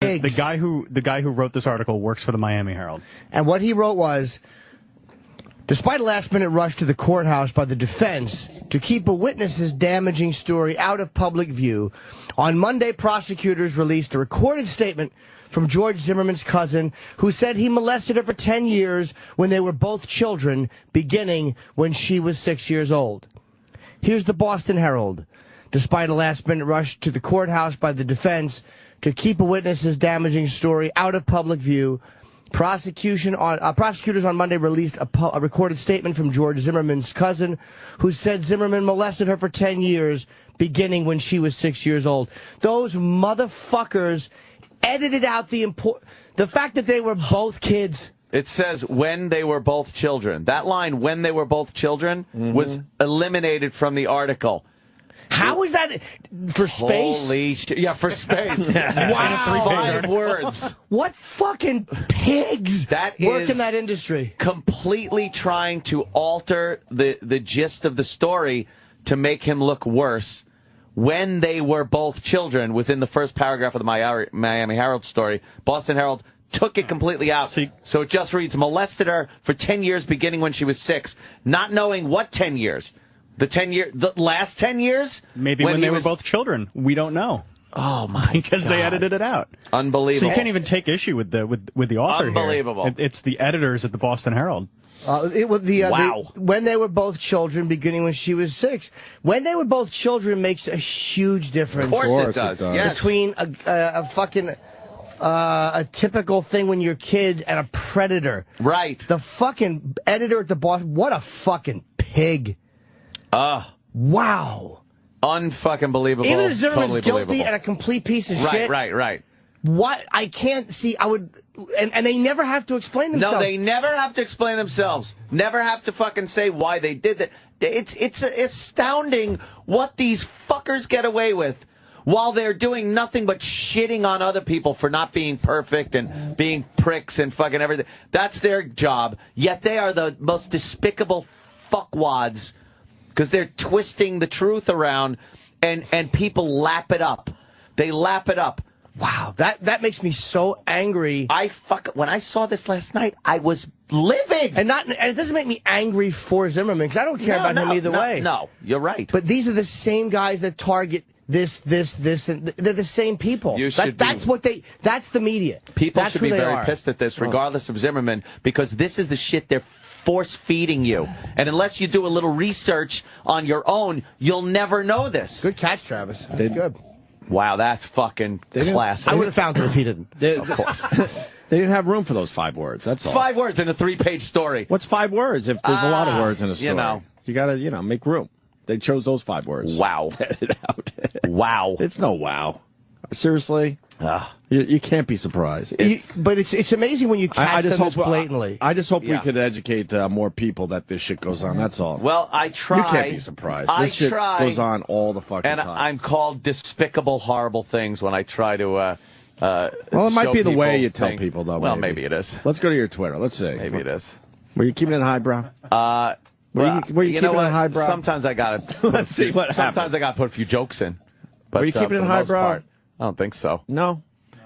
pigs. The guy who wrote this article works for the Miami Herald. And what he wrote was, despite a last-minute rush to the courthouse by the defense to keep a witness's damaging story out of public view, on Monday, prosecutors released a recorded statement from George Zimmerman's cousin, who said he molested her for 10 years when they were both children, beginning when she was 6 years old. Here's the Boston Herald. Despite a last-minute rush to the courthouse by the defense to keep a witness's damaging story out of public view, prosecutors on Monday released a recorded statement from George Zimmerman's cousin, who said Zimmerman molested her for 10 years, beginning when she was 6 years old. Those motherfuckers edited out the fact that they were both kids. It says when they were both children. That line, when they were both children, was eliminated from the article. How is that for space? Holy shit. Yeah, for space. Wow. 5 words. What fucking pigs work in that industry? Completely trying to alter the gist of the story to make him look worse. When they were both children was in the first paragraph of the Miami Herald story. Boston Herald took it completely out. So it just reads, molested her for 10 years beginning when she was 6, not knowing what 10 years. The last 10 years? Maybe when they were both children. We don't know. Oh, my Because God. they edited it out. Unbelievable. So you can't even take issue with the author Unbelievable. here. It's the editors at the Boston Herald. Wow. When they were both children, beginning when she was 6. When they were both children makes a huge difference. Of course it does. Yes. Between a typical thing when you're kids and a predator. Right. The fucking editor at the Boston, what a fucking pig. Wow. Unfucking believable. Even if Zimmerman's totally guilty believable. and a complete piece of shit. Right. What? I can't see. And they never have to explain themselves. No, they never have to explain themselves. Never have to fucking say why they did that. It's astounding what these fuckers get away with while they're doing nothing but shitting on other people for not being perfect and being pricks and fucking everything. That's their job. Yet they are the most despicable fuckwads because they're twisting the truth around and people lap it up. They lap it up. Wow, that makes me so angry. When I saw this last night, I was livid. And it doesn't make me angry for Zimmerman, because I don't care about him either way. No, you're right. But these are the same guys that target this, and they're the same people. That's the media. People should be very pissed at this, regardless of Zimmerman, because this is the shit they're force-feeding you. And unless you do a little research on your own, you'll never know this. Good catch, Travis. That's good. Wow, that's fucking classic. I would have found it if he didn't. Of course. They didn't have room for those 5 words. That's all. 5 words in a 3-page story. What's 5 words if there's a lot of words in a story? You gotta, make room. They chose those 5 words. Wow. Edit out. Wow. It's no wow. Seriously? You can't be surprised. But it's amazing when you catch them this blatantly. I just hope we could educate more people that this shit goes on. That's all. Well, I try. You can't be surprised. This shit goes on all the fucking time. And I'm called despicable, horrible things when I try to well, it might be the way you tell people, though. Well, maybe it is. Let's go to your Twitter. Let's see. Maybe it is. Were you keeping it highbrow? Were you keeping it highbrow? Sometimes I got to. Let's see what happens. Sometimes I got to put a few jokes in. But, were you keeping it highbrow? I don't think so. No.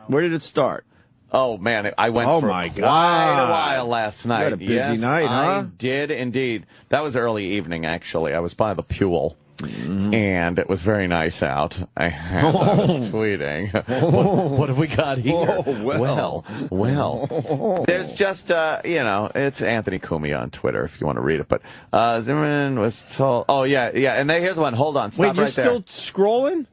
Where did it start? Oh, man, I went for my God. quite a while last night. You had a busy night, huh? I did indeed. That was early evening, actually. I was by the Puel, and it was very nice out. I was tweeting. What have we got here? Well. There's just, it's Anthony Cumia on Twitter if you want to read it. But Zimmerman was told. Oh, yeah. And here's one. Hold on. Stop Wait, right there. you're still scrolling?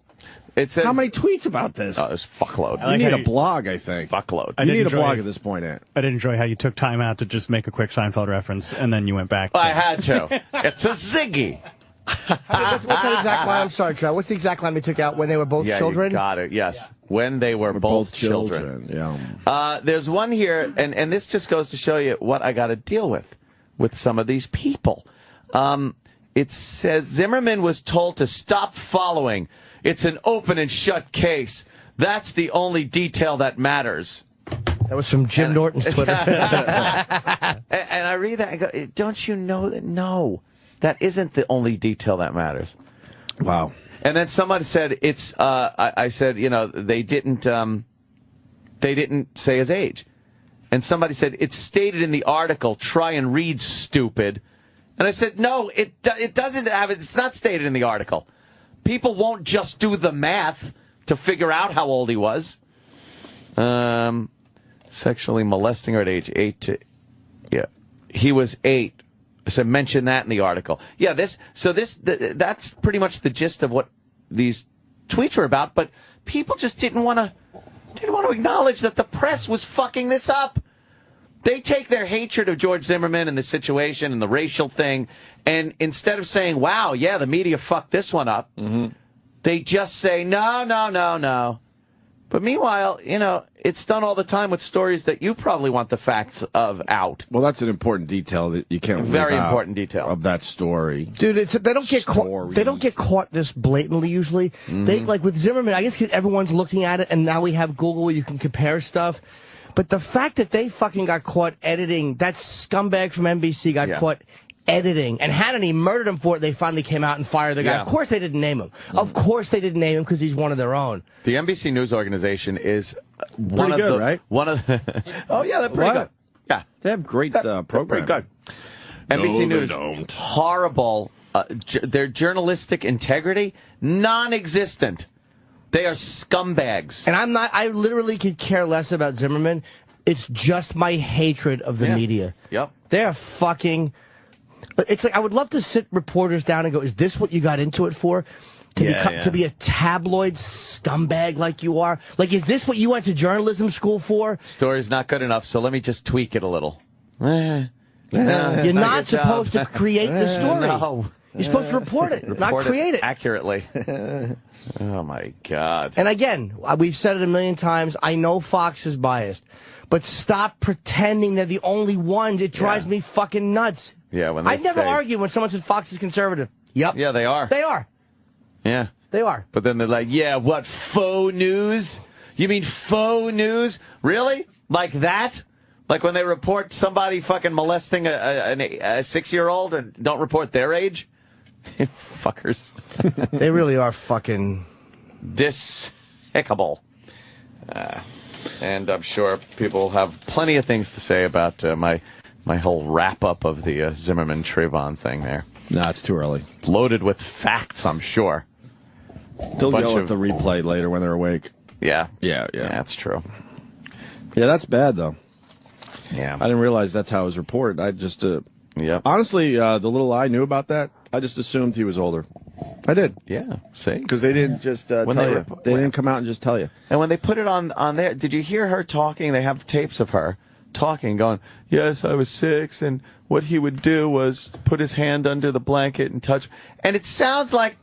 It says, how many tweets about this? Oh, there's fuckload. You need a blog, I think. Fuckload. You need a blog at this point, Ant. I did enjoy how you took time out to just make a quick Seinfeld reference, and then you went back. I had to. It's a Ziggy. What's that exact line? I'm sorry, Trout. What's the exact line they took out when they were both children? You got it. Yes. When they were both children. Yeah. There's one here, and this just goes to show you what I got to deal with some of these people. It says Zimmerman was told to stop following. It's an open and shut case. That's the only detail that matters. That was from Jim Norton's Twitter. And I read that and go, don't you know that? No, that isn't the only detail that matters. Wow. And then someone said, I said, they didn't, they didn't say his age. And somebody said, it's stated in the article, try and read, stupid. And I said, no, it doesn't have it. It's not stated in the article. People won't just do the math to figure out how old he was. Sexually molesting her at age 8 to, yeah. He was 8. So mention that in the article. Yeah, that's pretty much the gist of what these tweets were about, but people just didn't want to acknowledge that the press was fucking this up. They take their hatred of George Zimmerman and the situation and the racial thing, and instead of saying, wow, yeah, the media fucked this one up, they just say, no. But meanwhile, it's done all the time with stories that you probably want the facts of out. Well, that's an important detail that you can't. Very important detail of that story, dude. They don't get caught. They don't get caught this blatantly usually. They like with Zimmerman. I guess 'cause everyone's looking at it, and now we have Google where you can compare stuff. But the fact that they fucking got caught editing, that scumbag from NBC got caught editing, and hadn't he murdered him for it, they finally came out and fired the guy. Yeah. Of course they didn't name him. Of course they didn't name him because he's one of their own. The NBC News organization is pretty good, right? One of the, oh yeah, they're pretty good. Yeah, they have great programs. Pretty good. NBC News, don't. Horrible. Their journalistic integrity, non-existent. They are scumbags. And I literally could care less about Zimmerman. It's just my hatred of the media. Yep. They're fucking... It's like I would love to sit reporters down and go, is this what you got into it for? To be a tabloid scumbag like you are? Like, is this what you went to journalism school for? Story's not good enough, so let me just tweak it a little. You're not supposed to create the story. No. You're supposed to report it, not create it. Accurately. Oh, my God. And again, we've said it a million times, I know Fox is biased, but stop pretending they're the only ones. It drives me fucking nuts. Yeah, when I've never argued when someone said Fox is conservative. Yep. Yeah, they are. They are. Yeah. They are. But then they're like, yeah, what, faux news? You mean faux news? Really? Like that? Like when they report somebody fucking molesting a 6-year-old and don't report their age? Fuckers. They really are fucking... despicable. And I'm sure people have plenty of things to say about my whole wrap-up of the Zimmerman Treyvon thing there. No, it's too early. Loaded with facts, I'm sure. They'll go at the replay later when they're awake. Yeah. Yeah. That's true. Yeah, that's bad, though. Yeah. I didn't realize that's how it was reported. I just... Honestly, the little I knew about that, I just assumed he was older. I did. Yeah, see? Because they didn't just tell you. They didn't come out and just tell you. And when they put it on there, did you hear her talking? They have tapes of her talking, going, yes, I was 6, and what he would do was put his hand under the blanket and touch. And it sounds like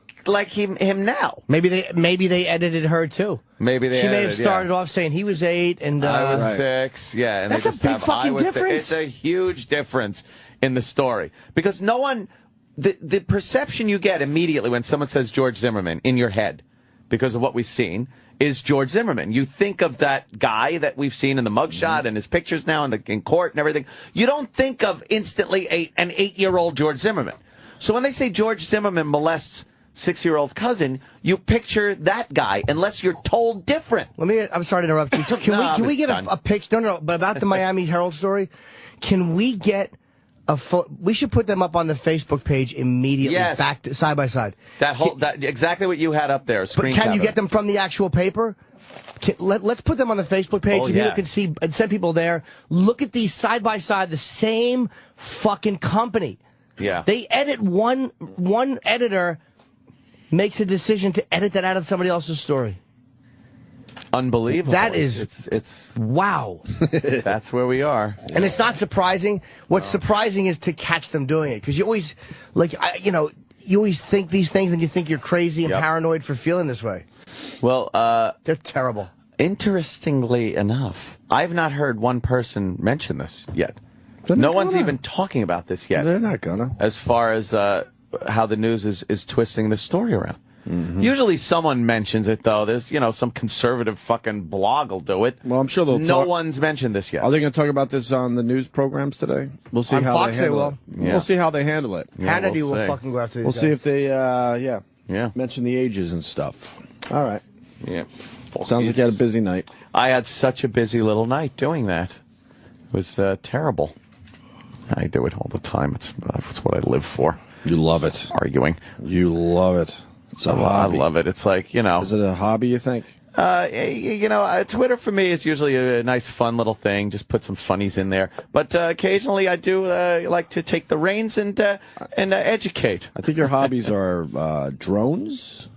him now. Maybe they edited her, too. Maybe they She may have started off saying he was 8 and... I was 6, yeah. And that's they just a big fucking difference. It's a huge difference in the story. Because no one... The perception you get immediately when someone says George Zimmerman in your head, because of what we've seen, is George Zimmerman. You think of that guy that we've seen in the mugshot and his pictures now in court and everything. You don't think of instantly an 8-year-old George Zimmerman. So when they say George Zimmerman molests 6-year-old cousin, you picture that guy, unless you're told different. I'm sorry to interrupt you. Can we get a picture? No, but about the Miami Herald story, can we get we should put them up on the Facebook page immediately, back to, side by side. That exactly what you had up there. But can you get them from the actual paper? Let's put them on the Facebook page so people can see and send people there. Look at these side by side, the same fucking company. Yeah. They edit one editor makes a decision to edit that out of somebody else's story. Unbelievable. That is, it's wow. That's where we are. And it's not surprising. What's surprising is to catch them doing it. Because you always, you always think these things and you think you're crazy and paranoid for feeling this way. Well, they're terrible. Interestingly enough, I've not heard one person mention this yet. No one's even talking about this yet. They're not gonna. As far as how the news is twisting this story around. Mm-hmm. Usually someone mentions it, though. There's, some conservative fucking blog will do it. Well, I'm sure they'll No one's mentioned this yet. Are they going to talk about this on the news programs today? We'll see how Fox they handle will. it. Yeah. We'll see how they handle it. Hannity will fucking go after these We'll guys. see if they, mention the ages and stuff. All right. Yeah. Sounds like you had a busy night. I had such a busy little night doing that. It was terrible. I do it all the time. It's what I live for. You love it. Arguing. You love it. It's a hobby. I love it. It's like, Is it a hobby, you think? Twitter for me is usually a nice, fun little thing. Just put some funnies in there. But occasionally I do like to take the reins and educate. I think your hobbies are drones.